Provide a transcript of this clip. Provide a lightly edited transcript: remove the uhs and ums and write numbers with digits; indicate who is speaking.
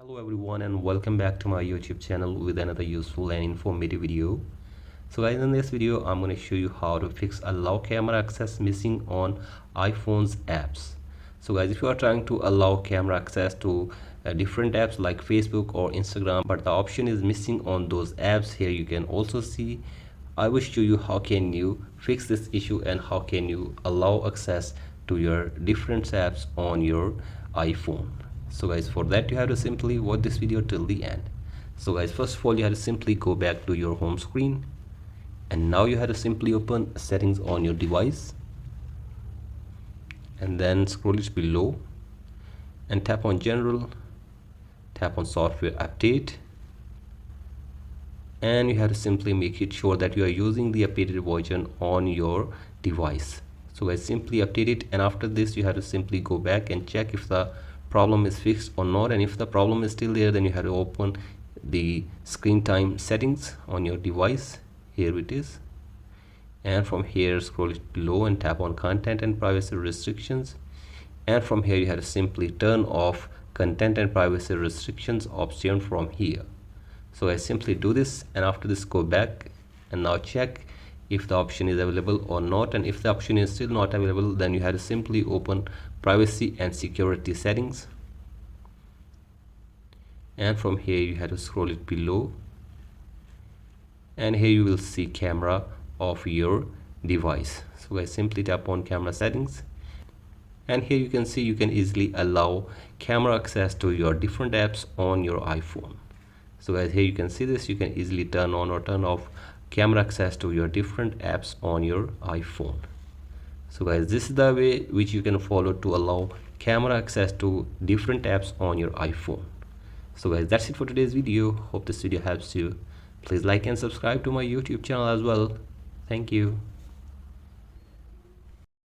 Speaker 1: Hello everyone and welcome back to my YouTube channel with another useful and informative video. So guys, in this video I'm going to show you how to fix allow camera access missing on iPhone's apps. So guys, if you are trying to allow camera access to different apps like Facebook or Instagram, but the option is missing on those apps, here you can also see. I will show you how can you fix this issue and how can you allow access to your different apps on your iPhone. So guys, for that you have to simply watch this video till the end. So guys, first of all you have to simply go back to your home screen, and now you have to simply open settings on your device and then scroll it below and tap on general, tap on software update, and you have to simply make it sure that you are using the updated version on your device. So guys, simply update it, and after this you have to simply go back and check if the problem is fixed or not, and if the problem is still there, then you have to open the screen time settings on your device. Here it is, and from here scroll it below and tap on content and privacy restrictions, and from here you have to simply turn off content and privacy restrictions option from here. So I simply do this, and after this go back and now check if the option is available or not, and if the option is still not available, then you have to simply open privacy and security settings, and from here you have to scroll it below, and here you will see camera of your device. So guys, simply tap on camera settings, and here you can see you can easily allow camera access to your different apps on your iPhone. So guys, here you can see this, you can easily turn on or turn off camera access to your different apps on your iPhone. So guys, this is the way which you can follow to allow camera access to different apps on your iPhone. So guys, that's it for today's video. Hope this video helps you. Please like and subscribe to my YouTube channel as well. Thank you.